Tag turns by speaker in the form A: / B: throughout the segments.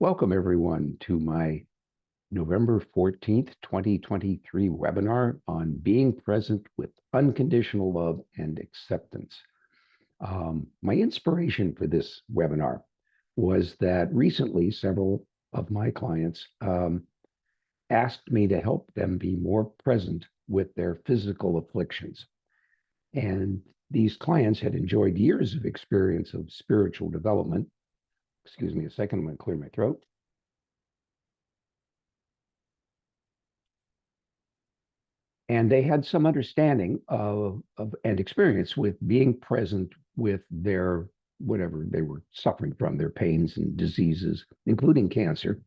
A: Welcome, everyone, to my November 14th, 2023 webinar on being present with unconditional love and acceptance. My inspiration for this webinar was that recently several of my clients asked me to help them be more present with their physical afflictions. And these clients had enjoyed years of experience of spiritual development. Excuse me a second, I'm going to clear my throat. And they had some understanding of and experience with being present with their whatever they were suffering from, their pains and diseases, including cancer.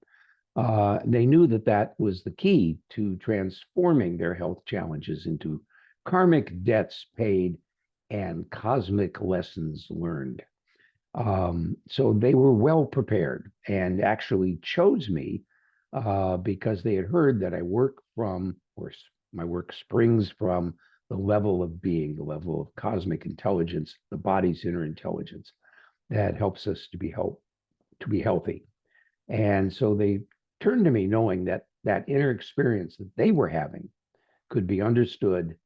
A: They knew that that was the key to transforming their health challenges into karmic debts paid and cosmic lessons learned. So they were well prepared and actually chose me because they had heard that I work from, or my work springs from the level of being, the level of cosmic intelligence, the body's inner intelligence that helps us to be healthy. And so they turned to me knowing that that inner experience that they were having could be understood,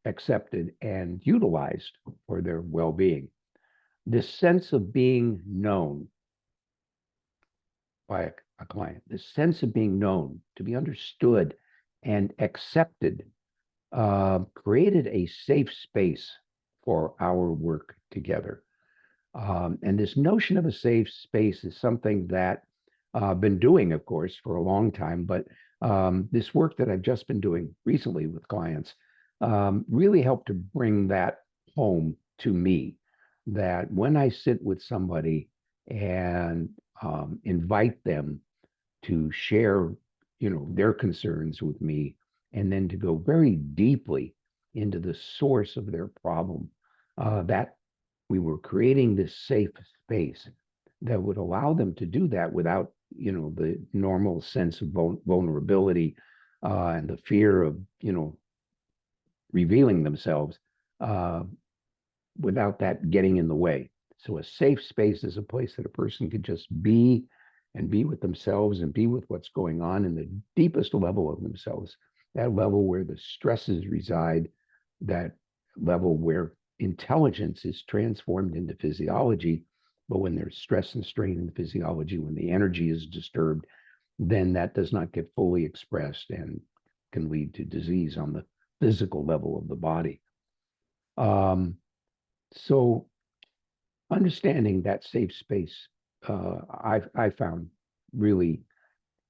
A: accepted, and utilized for their well-being. This sense of being known by a client, this sense of being known, to be understood and accepted, created a safe space for our work together. And this notion of a safe space is something that I've been doing, of course, for a long time, but this work that I've just been doing recently with clients really helped to bring that home to me, that when I sit with somebody and invite them to share, their concerns with me, and then to go very deeply into the source of their problem, that we were creating this safe space that would allow them to do that without, the normal sense of vulnerability and the fear of, revealing themselves without that getting in the way. So a safe space is a place that a person could just be and be with themselves and be with what's going on in the deepest level of themselves, that level where the stresses reside, that level where intelligence is transformed into physiology. But when there's stress and strain in the physiology, when the energy is disturbed, then that does not get fully expressed and can lead to disease on the physical level of the body. So understanding that safe space, I found really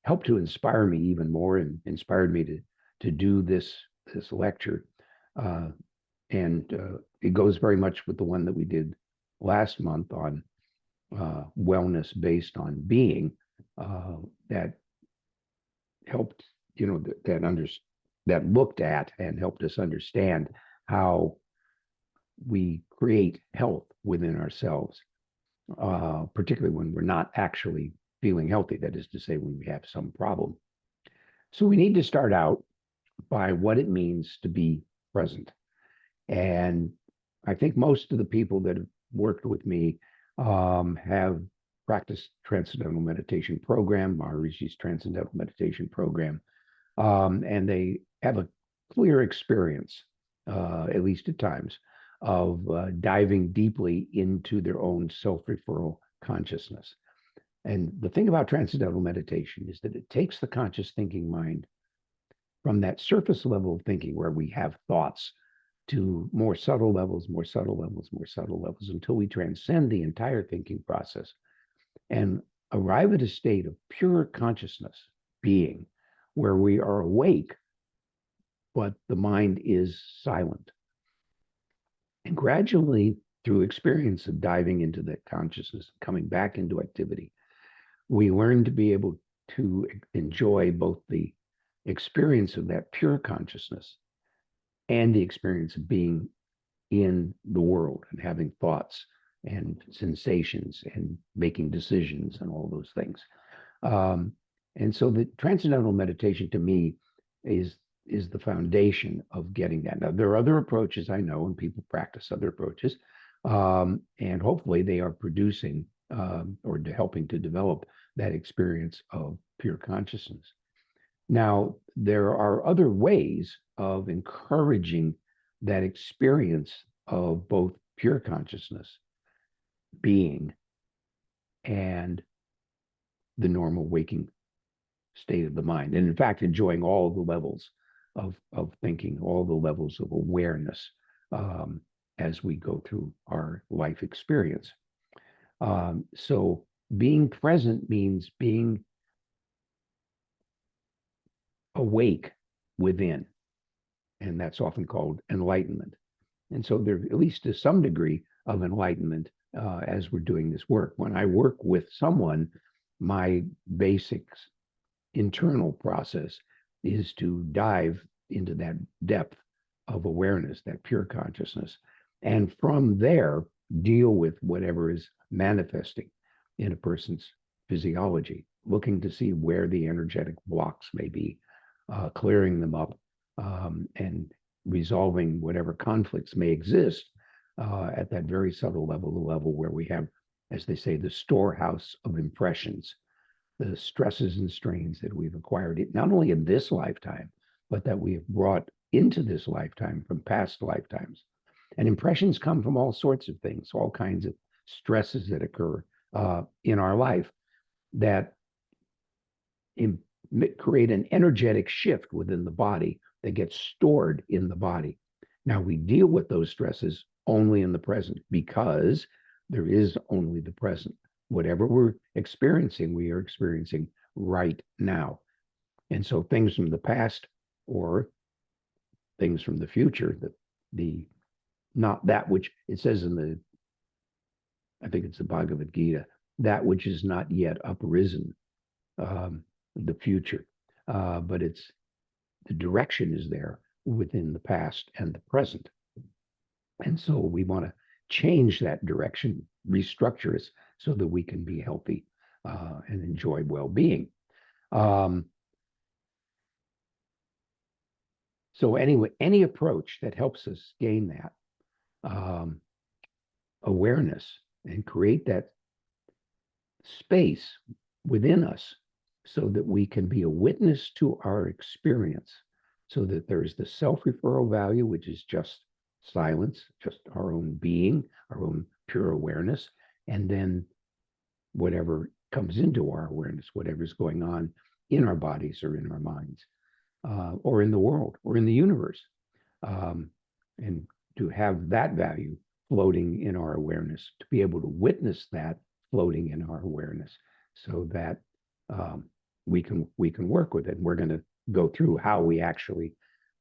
A: helped to inspire me even more and inspired me to do this lecture. And it goes very much with the one that we did last month on wellness based on being, that helped, that looked at and helped us understand how we create health within ourselves, particularly when we're not actually feeling healthy. That is to say, when we have some problem. So we need to start out by what it means to be present. And I think most of the people that have worked with me have practiced Transcendental Meditation Program, Maharishi's Transcendental Meditation Program, and they have a clear experience, at least at times, of diving deeply into their own self-referral consciousness. And the thing about Transcendental Meditation is that it takes the conscious thinking mind from that surface level of thinking where we have thoughts to more subtle levels, more subtle levels, more subtle levels, until we transcend the entire thinking process and arrive at a state of pure consciousness, being, where we are awake, but the mind is silent. And gradually, through experience of diving into that consciousness, coming back into activity, we learn to be able to enjoy both the experience of that pure consciousness and the experience of being in the world and having thoughts and sensations and making decisions and all those things. And so the Transcendental Meditation to me is the foundation of getting that. Now, there are other approaches I know, and people practice other approaches, and hopefully they are producing or helping to develop that experience of pure consciousness. Now, there are other ways of encouraging that experience of both pure consciousness, being, and the normal waking state of the mind. And in fact, enjoying all the levels of thinking, all the levels of awareness as we go through our life experience. So being present means being awake within, and that's often called enlightenment. And so there, at least to some degree of enlightenment as we're doing this work. When I work with someone, my basic internal process is to dive into that depth of awareness, that pure consciousness, and from there deal with whatever is manifesting in a person's physiology, looking to see where the energetic blocks may be, clearing them up, and resolving whatever conflicts may exist at that very subtle level, the level where we have, as they say, the storehouse of impressions, the stresses and strains that we've acquired, not only in this lifetime, but that we have brought into this lifetime from past lifetimes. And impressions come from all sorts of things, all kinds of stresses that occur in our life that create an energetic shift within the body that gets stored in the body. Now, we deal with those stresses only in the present because there is only the present. Whatever we're experiencing, we are experiencing right now. And so things from the past or things from the future, the not that which it says in the, I think it's the Bhagavad Gita, that which is not yet uprisen, the future, but it's the direction is there within the past and the present. And so we want to change that direction, restructure it so that we can be healthy and enjoy well-being. So anyway, any approach that helps us gain that awareness and create that space within us so that we can be a witness to our experience, so that there's the self-referral value, which is just silence, just our own being, our own pure awareness, and then whatever comes into our awareness, whatever's going on in our bodies or in our minds, or in the world or in the universe, and to have that value floating in our awareness, to be able to witness that floating in our awareness, so that we can work with it. And we're going to go through how we actually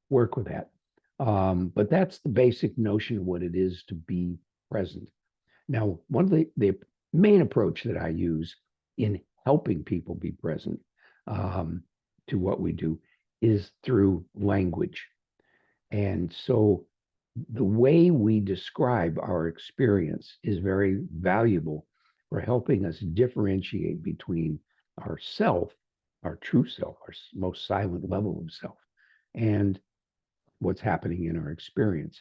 A: work with that. But that's the basic notion of what it is to be present. Now, one of the main approach that I use in helping people be present to what we do is through language. And so the way we describe our experience is very valuable for helping us differentiate between our self, our true self, our most silent level of self, and what's happening in our experience.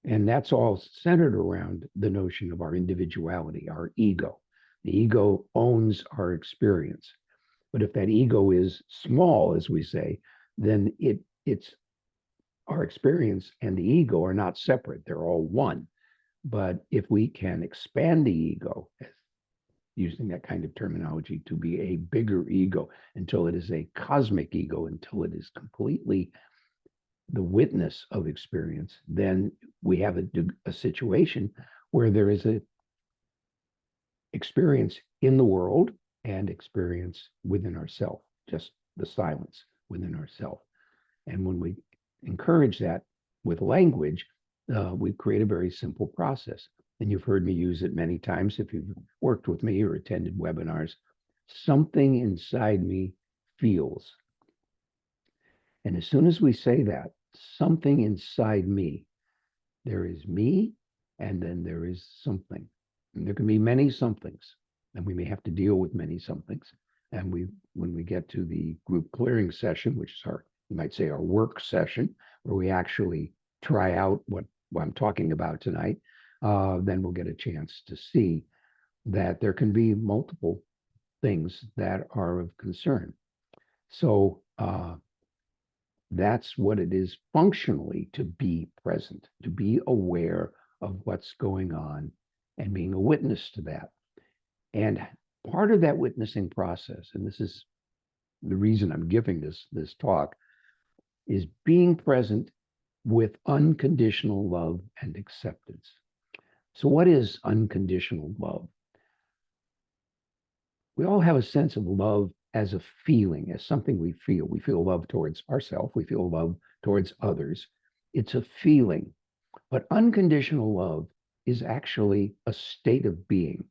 A: And that's all centered around the notion of our individuality, our ego. The ego owns our experience. But if that ego is small, as we say, then it's our experience and the ego are not separate. They're all one. But if we can expand the ego, using that kind of terminology, to be a bigger ego until it is a cosmic ego, until it is completely the witness of experience, then we have a situation where there is a experience in the world and experience within ourself, just the silence within ourself. And when we encourage that with language, we create a very simple process. And you've heard me use it many times if you've worked with me or attended webinars. Something inside me feels. And as soon as we say that, something inside me, there is me, and then there is something. And there can be many somethings, and we may have to deal with many somethings. And when we get to the group clearing session, which is you might say our work session, where we actually try out what I'm talking about tonight, then we'll get a chance to see that there can be multiple things that are of concern. So that's what it is functionally to be present, to be aware of what's going on and being a witness to that. And part of that witnessing process, and this is the reason I'm giving this talk, is being present with unconditional love and acceptance. So what is unconditional love? We all have a sense of love as a feeling, as something we feel. We feel love towards ourselves. We feel love towards others. It's a feeling. But unconditional love is actually a state of being.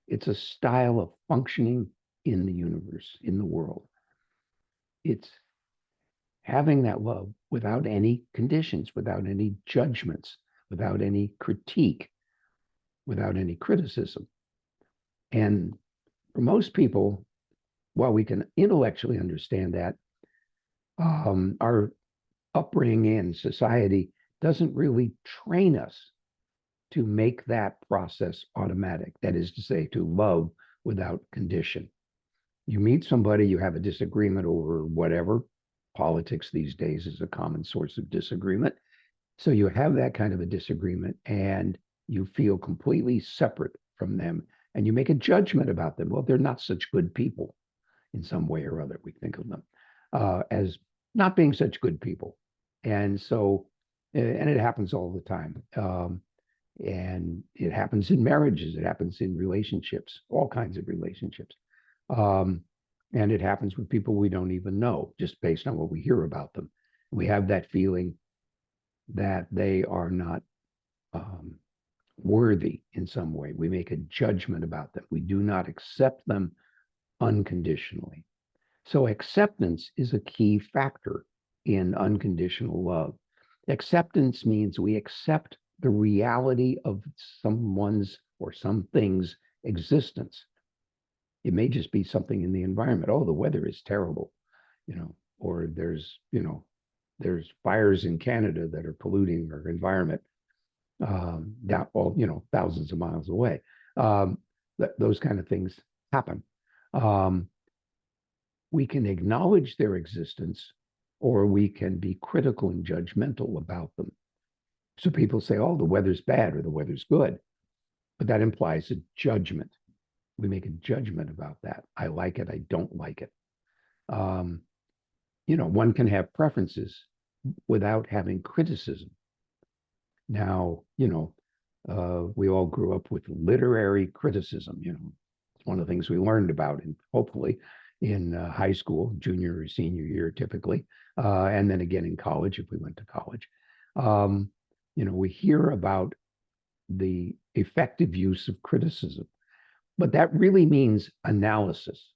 A: It's a style of functioning in the universe, in the world. It's having that love without any conditions, without any judgments, without any critique, without any criticism. And for most people, while we can intellectually understand that, our upbringing and society doesn't really train us to make that process automatic. That is to say, to love without condition. You meet somebody, you have a disagreement over whatever. Politics these days is a common source of disagreement. So you have that kind of a disagreement and you feel completely separate from them and you make a judgment about them. Well, they're not such good people in some way or other. We think of them as not being such good people. And so, and it happens all the time. And it happens in marriages, it happens in relationships, all kinds of relationships. And it happens with people we don't even know, just based on what we hear about them. We have that feeling that they are not worthy in some way. We make a judgment about them. We do not accept them unconditionally. So acceptance is a key factor in unconditional love. Acceptance means we accept the reality of someone's or something's existence. It may just be something in the environment. Oh, the weather is terrible, or there's fires in Canada that are polluting our environment down, thousands of miles away. Those kind of things happen. We can acknowledge their existence, or we can be critical and judgmental about them. So people say, oh, the weather's bad or the weather's good, but that implies a judgment. We make a judgment about that. I like it, I don't like it. One can have preferences without having criticism. Now, we all grew up with literary criticism. It's one of the things we learned about, and hopefully in high school, junior or senior year, typically, and then again in college if we went to college. We hear about the effective use of criticism, but that really means analysis.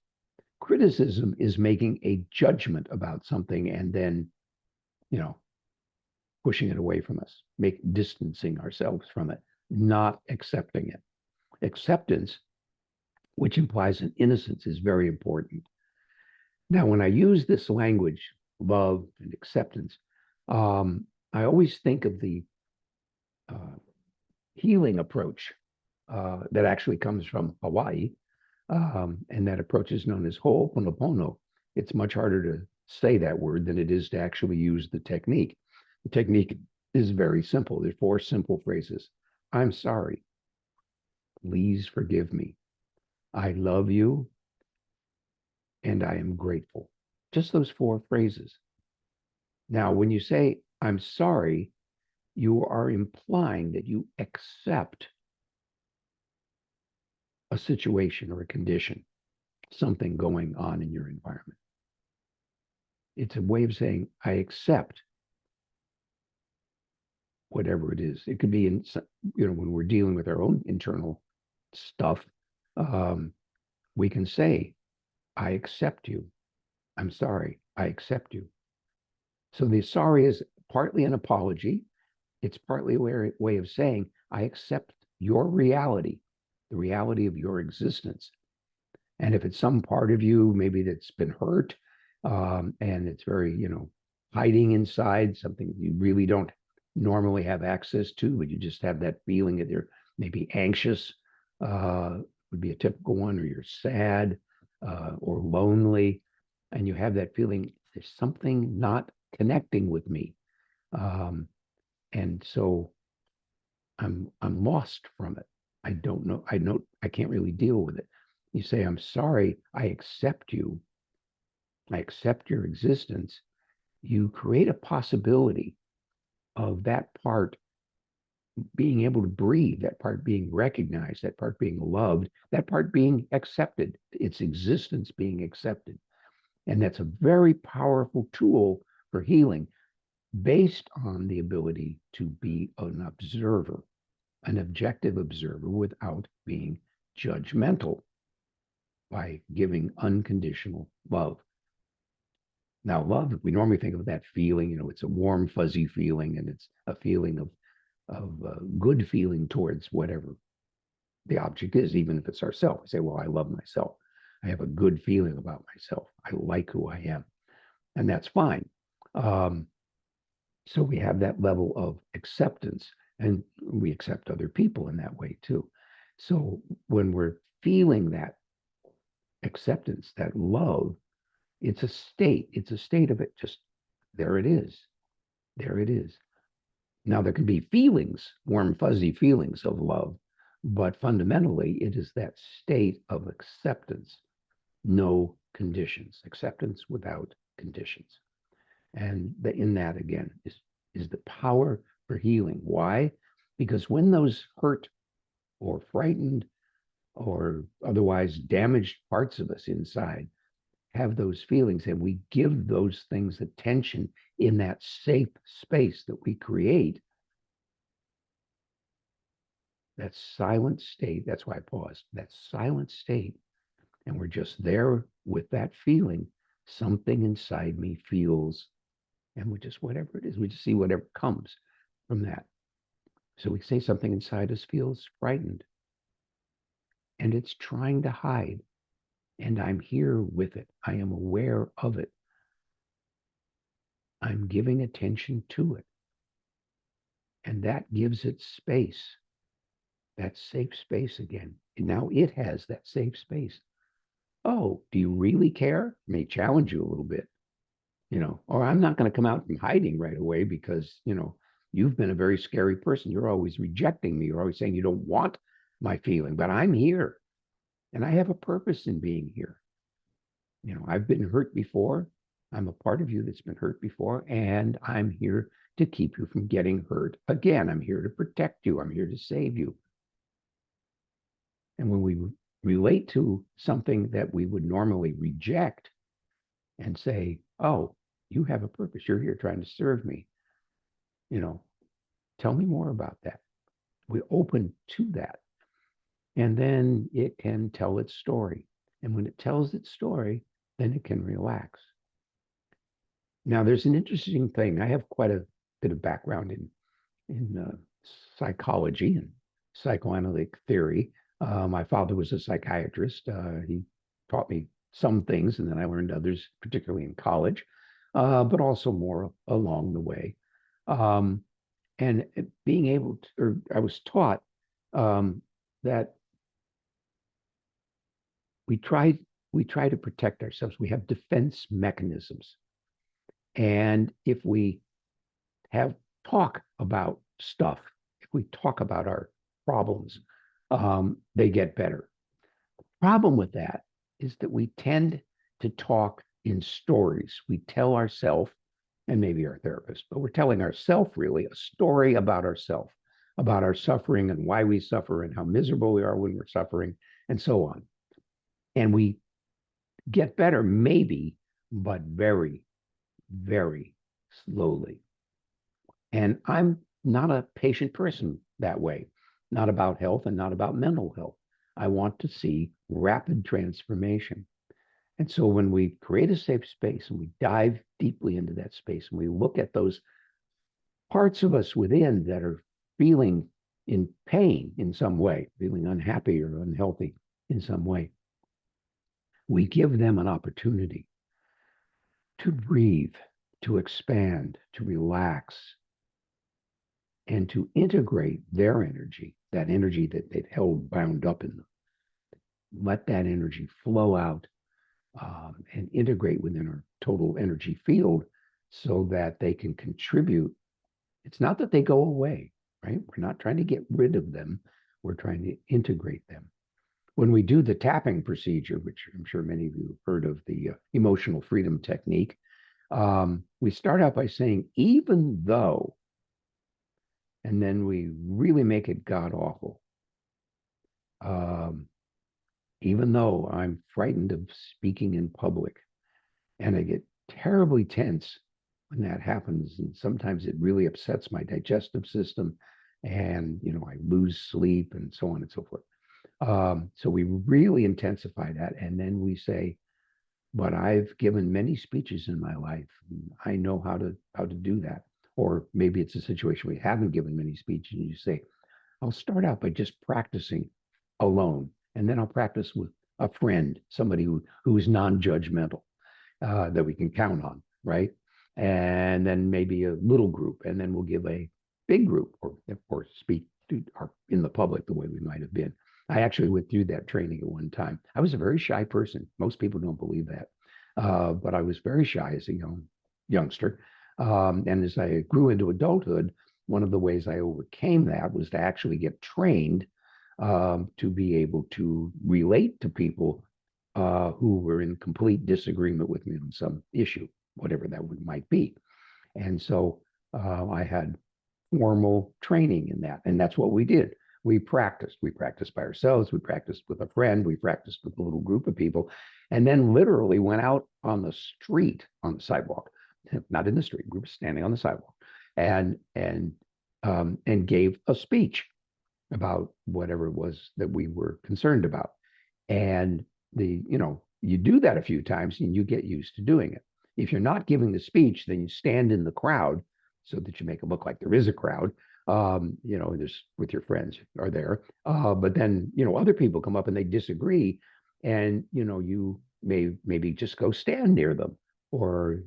A: Criticism is making a judgment about something and then, pushing it away from us, distancing ourselves from it, not accepting it. Acceptance, which implies an innocence, is very important. Now, when I use this language, love and acceptance, I always think of the healing approach that actually comes from Hawaii, and that approach is known as Ho'oponopono. It's much harder to say that word than it is to actually use the technique. The technique is very simple. There's 4 simple phrases. I'm sorry. Please forgive me. I love you. And I am grateful. Just those 4 phrases. Now, when you say, I'm sorry, you are implying that you accept a situation or a condition, something going on in your environment. It's a way of saying, I accept whatever it is. It could be when we're dealing with our own internal stuff, we can say, I accept you. I'm sorry. I accept you. So the sorry is partly an apology. It's partly a way of saying, I accept your reality, the reality of your existence. And if it's some part of you, maybe that's been hurt, and it's very, hiding inside, something you really don't normally have access to, but you just have that feeling that you're maybe anxious, would be a typical one, or you're sad or lonely, and you have that feeling there's something not connecting with me, and so I'm lost from it. I don't know. I can't really deal with it. You say, I'm sorry. I accept you. I accept your existence. You create a possibility of that part being able to breathe, that part being recognized, that part being loved, that part being accepted, its existence being accepted. And that's a very powerful tool for healing based on the ability to be an observer, an objective observer without being judgmental by giving unconditional love. Now, love, we normally think of that feeling, it's a warm, fuzzy feeling, and it's a feeling of good feeling towards whatever the object is, even if it's ourselves. We say, well, I love myself. I have a good feeling about myself. I like who I am. And that's fine. So we have that level of acceptance, and we accept other people in that way too. So when we're feeling that acceptance, that love, it's a state. It's a state of it. Just there it is. There it is. Now, there can be feelings, warm, fuzzy feelings of love, but fundamentally, it is that state of acceptance, no conditions, acceptance without conditions. And in that, again, is the power for healing. Why? Because when those hurt or frightened or otherwise damaged parts of us inside have those feelings, and we give those things attention in that safe space that we create, that silent state, that's why I paused, that silent state, and we're just there with that feeling, something inside me feels, and we just, whatever it is, we just see whatever comes from that. So we say something inside us feels frightened, and it's trying to hide, and I'm here with it. I am aware of it. I'm giving attention to it. And that gives it space, that safe space again. And now it has that safe space. Oh, do you really care? It may challenge you a little bit, or I'm not going to come out from hiding right away because, you've been a very scary person. You're always rejecting me. You're always saying you don't want my feeling, but I'm here and I have a purpose in being here. I've been hurt before. I'm a part of you that's been hurt before, and I'm here to keep you from getting hurt again. I'm here to protect you. I'm here to save you. And when we relate to something that we would normally reject and say, oh, you have a purpose. You're here trying to serve me. Tell me more about that. We open to that. And then it can tell its story. And when it tells its story, then it can relax. Now, there's an interesting thing. I have quite a bit of background in psychology and psychoanalytic theory. My father was a psychiatrist. He taught me some things, and then I learned others, particularly in college, but also more along the way. And being able to, or I was taught that we try to protect ourselves. We have defense mechanisms. And if we talk about stuff, if we talk about our problems, they get better. The problem with that is that we tend to talk in stories. We tell ourselves, and maybe our therapist, but we're telling ourselves really a story about ourselves, about our suffering and why we suffer and how miserable we are when we're suffering and so on. And we get better, maybe, but very, very slowly. And I'm not a patient person that way, not about health and not about mental health. I want to see rapid transformation. And so when we create a safe space and we dive deeply into that space and we look at those parts of us within that are feeling in pain in some way, feeling unhappy or unhealthy in some way, we give them an opportunity to breathe, to expand, to relax, and to integrate their energy, that energy that they've held bound up in them, let that energy flow out and integrate within our total energy field so that they can contribute. It's not that they go away, right? We're not trying to get rid of them. We're trying to integrate them. When we do the tapping procedure, which I'm sure many of you have heard of, the emotional freedom technique, we start out by saying, even though, and then we really make it god awful. Even though I'm frightened of speaking in public, and I get terribly tense when that happens, and sometimes it really upsets my digestive system, and I lose sleep and so on and so forth. So we really intensify that, and then we say, but I've given many speeches in my life. I know how to do that. Or maybe it's a situation we haven't given many speeches, and you say, I'll start out by just practicing alone, and then I'll practice with a friend, somebody who is non-judgmental, that we can count on, right? And then maybe a little group, and then we'll give a big group, or speak in the public the way we might have been. I actually went through that training at one time. I was a very shy person. Most people don't believe that, but I was very shy as a youngster. And as I grew into adulthood, one of the ways I overcame that was to actually get trained to be able to relate to people who were in complete disagreement with me on some issue, whatever that might be. And so I had formal training in that. And that's what we did. We practiced. We practiced by ourselves. We practiced with a friend. We practiced with a little group of people. And then literally went out on the street, on the sidewalk, not in the street. We were standing on the sidewalk and gave a speech about whatever it was that we were concerned about. And you do that a few times and you get used to doing it. If you're not giving the speech, then you stand in the crowd so that you make it look like there is a crowd. There's with your friends are there. But then, other people come up and they disagree. And, you maybe just go stand near them. Or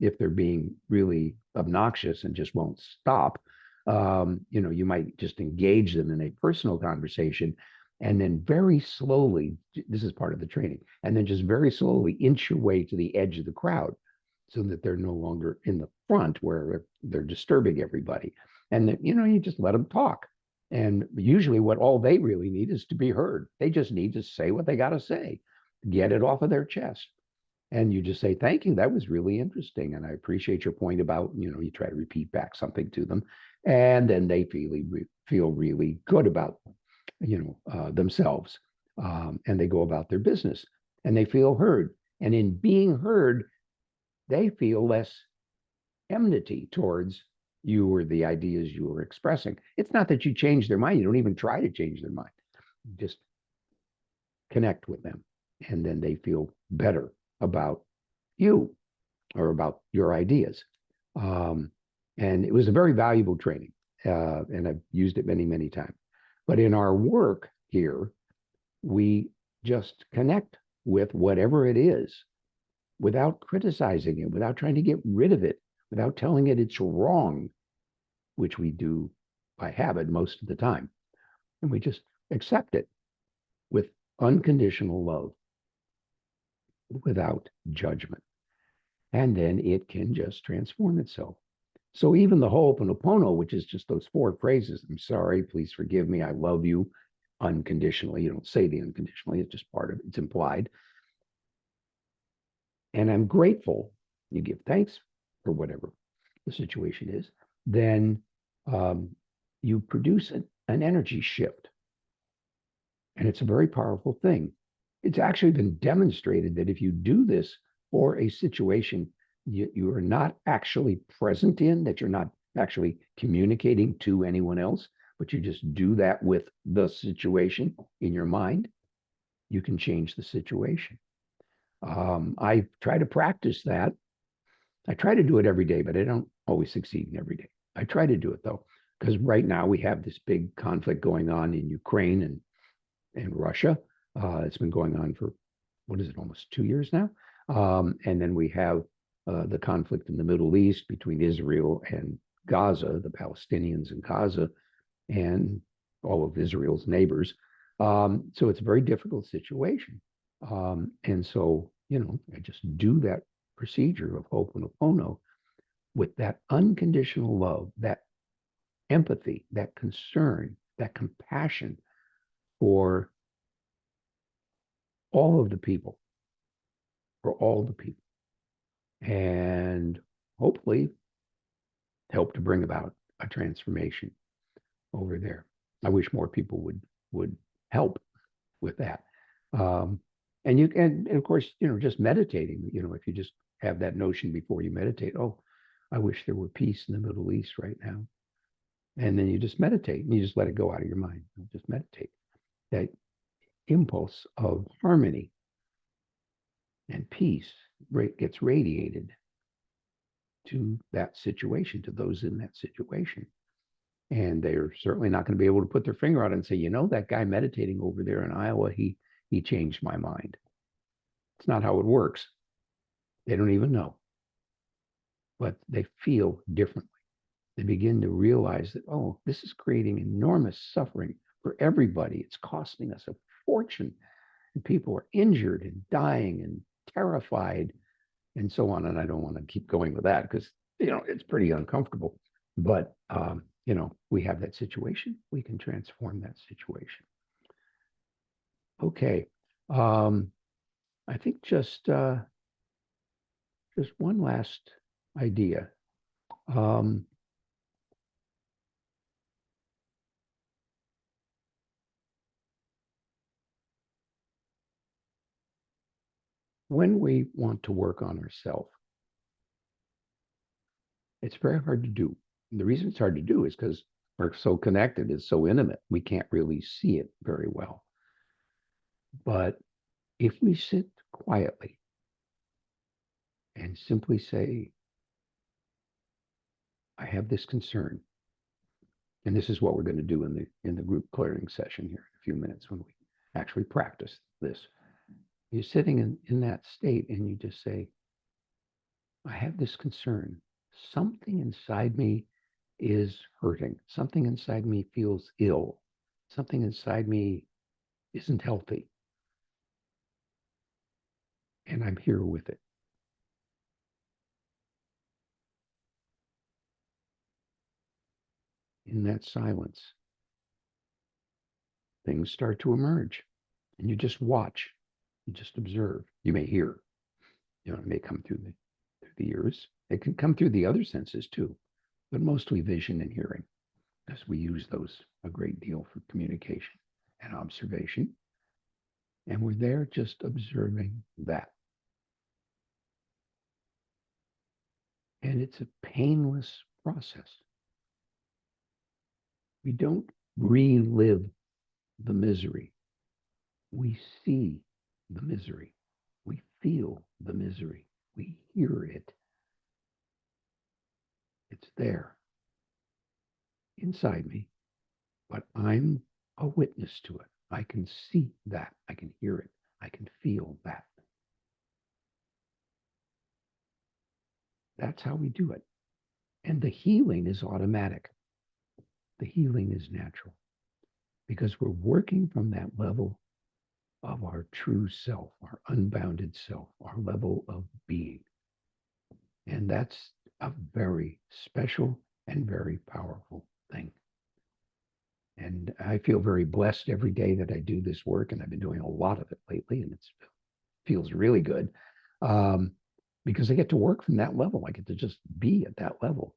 A: if they're being really obnoxious and just won't stop, you might just engage them in a personal conversation. And then very slowly, this is part of the training, and then just very slowly inch your way to the edge of the crowd so that they're no longer in the front where they're disturbing everybody. And then, you just let them talk. And usually what all they really need is to be heard. They just need to say what they got to say, get it off of their chest. And you just say, thank you. That was really interesting. And I appreciate your point about, you try to repeat back something to them. And then they feel really good about, themselves. And they go about their business and they feel heard. And in being heard, they feel less enmity towards you or the ideas you were expressing. It's not that you change their mind. You don't even try to change their mind. You just connect with them. And then they feel better about you or about your ideas. And it was a very valuable training. And I've used it many, many times. But in our work here, we just connect with whatever it is without criticizing it, without trying to get rid of it, without telling it it's wrong, which we do by habit most of the time. And we just accept it with unconditional love, without judgment. And then it can just transform itself. So even the Ho'oponopono, which is just those 4 phrases, I'm sorry, please forgive me, I love you, unconditionally. You don't say the unconditionally, it's just part of it, it's implied. And I'm grateful, you give thanks for whatever the situation is, then you produce an energy shift. And it's a very powerful thing. It's actually been demonstrated that if you do this for a situation you are not actually present in, that you're not actually communicating to anyone else, but you just do that with the situation in your mind, you can change the situation. I try to practice that. I try to do it every day, but I don't always succeed in every day. I try to do it though, because right now we have this big conflict going on in Ukraine and Russia. It's been going on for, what is it, almost 2 years now? And then we have the conflict in the Middle East between Israel and Gaza, the Palestinians in Gaza, and all of Israel's neighbors. So it's a very difficult situation. And so, I just do that procedure of Ho'oponopono with that unconditional love, that empathy, that concern, that compassion for all of the people, for all the people, and hopefully help to bring about a transformation over there. I wish more people would help with that. Um, and of course, just meditating, if you just have that notion before you meditate, oh, I wish there were peace in the Middle East right now. And then you just meditate and you just let it go out of your mind. You just meditate. That impulse of harmony and peace gets radiated to that situation, to those in that situation. And they're certainly not going to be able to put their finger on it and say, that guy meditating over there in Iowa, he changed my mind. It's not how it works. They don't even know. But they feel differently. They begin to realize that, oh, this is creating enormous suffering for everybody. It's costing us a fortune. And people are injured and dying and terrified and so on. And I don't want to keep going with that because, it's pretty uncomfortable. But, we have that situation. We can transform that situation. Okay. I think just one last idea. When we want to work on ourselves, it's very hard to do. And the reason it's hard to do is because we're so connected, it's so intimate, we can't really see it very well. But if we sit quietly and simply say, I have this concern, and this is what we're going to do in the group clearing session here in a few minutes when we actually practice this. You're sitting in that state and you just say, I have this concern. Something inside me is hurting. Something inside me feels ill. Something inside me isn't healthy. And I'm here with it. In that silence, things start to emerge. And you just watch. You just observe. You may hear. It may come through the ears. It can come through the other senses too, but mostly vision and hearing, because we use those a great deal for communication and observation. And we're there just observing that. And it's a painless process. We don't relive the misery. We see the misery. We feel the misery. We hear it. It's there inside me, but I'm a witness to it. I can see that. I can hear it. I can feel that. That's how we do it. And the healing is automatic. The healing is natural because we're working from that level of our true self, our unbounded self, our level of being. And that's a very special and very powerful thing. And I feel very blessed every day that I do this work, and I've been doing a lot of it lately, and it feels really good because I get to work from that level. I get to just be at that level.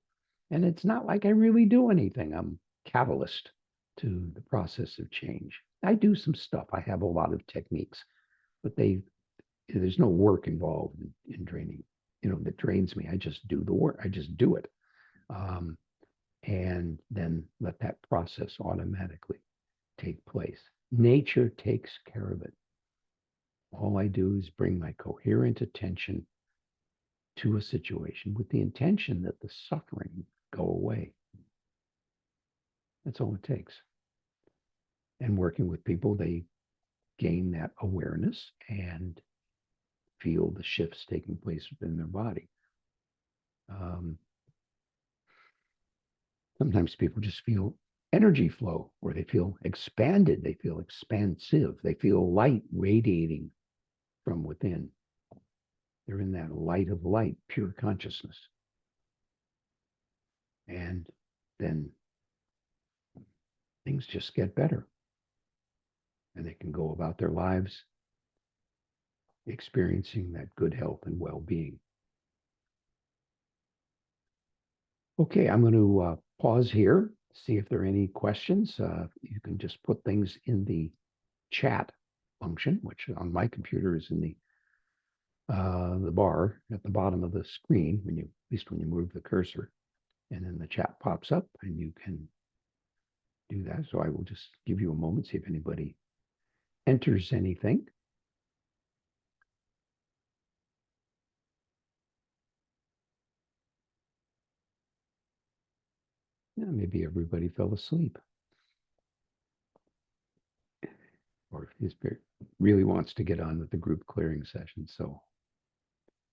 A: And it's not like I really do anything. I'm catalyst to the process of change. I do some stuff. I have a lot of techniques, but there's no work involved in draining, that drains me. I just do the work. I just do it. And then let that process automatically take place. Nature takes care of it. All I do is bring my coherent attention to a situation with the intention that the suffering go away. That's all it takes. And working with people, they gain that awareness and feel the shifts taking place within their body. Sometimes people just feel energy flow, where they feel expanded, they feel expansive, they feel light radiating from within. They're in that light of light, pure consciousness. And then things just get better. And they can go about their lives experiencing that good health and well-being. Okay, I'm going to pause here, see if there are any questions. You can just put things in the chat function, which on my computer is in the bar at the bottom of the screen, at least when you move the cursor. And then the chat pops up and you can do that. So I will just give you a moment, see if anybody enters anything. Yeah, maybe everybody fell asleep. Or if his spirit really wants to get on with the group clearing session. So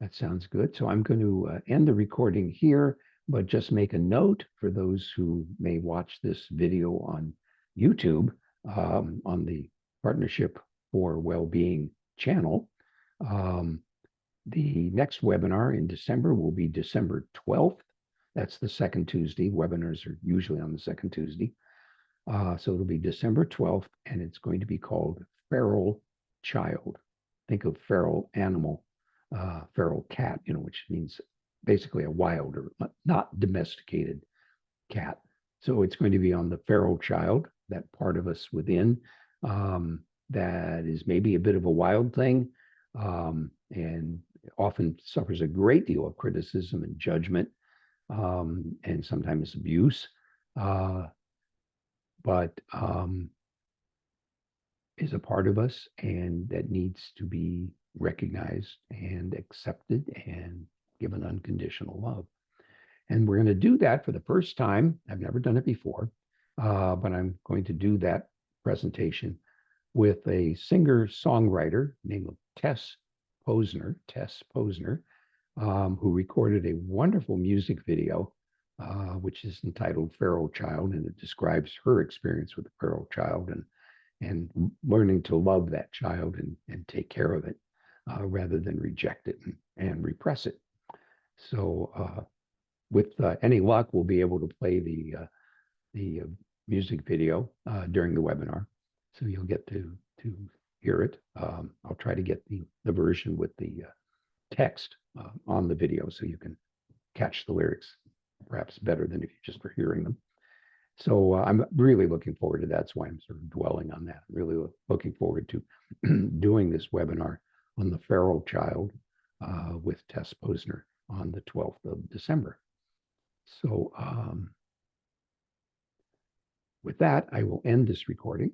A: that sounds good. So I'm going to end the recording here, but just make a note for those who may watch this video on YouTube, on the Partnership for Wellbeing channel. The next webinar in December will be December 12th. That's the second Tuesday. Webinars are usually on the second Tuesday. So it'll be December 12th, and it's going to be called Feral Child. Think of feral animal, feral cat, which means basically a wild or not domesticated cat. So it's going to be on the feral child, that part of us within that is maybe a bit of a wild thing, and often suffers a great deal of criticism and judgment, and sometimes abuse. But is a part of us and that needs to be recognized and accepted and given unconditional love. And we're going to do that for the first time. I've never done it before, but I'm going to do that presentation with a singer-songwriter named Tess Posner, who recorded a wonderful music video, which is entitled Feral Child, and it describes her experience with the feral child and learning to love that child and take care of it rather than reject it and repress it. So with any luck, we'll be able to play the music video during the webinar. So you'll get to hear it. I'll try to get the version with the text on the video so you can catch the lyrics perhaps better than if you just were hearing them. So I'm really looking forward to that. That's why I'm sort of dwelling on that. I'm really looking forward to doing this webinar on the feral child with Tess Posner on the 12th of December. So with that, I will end this recording.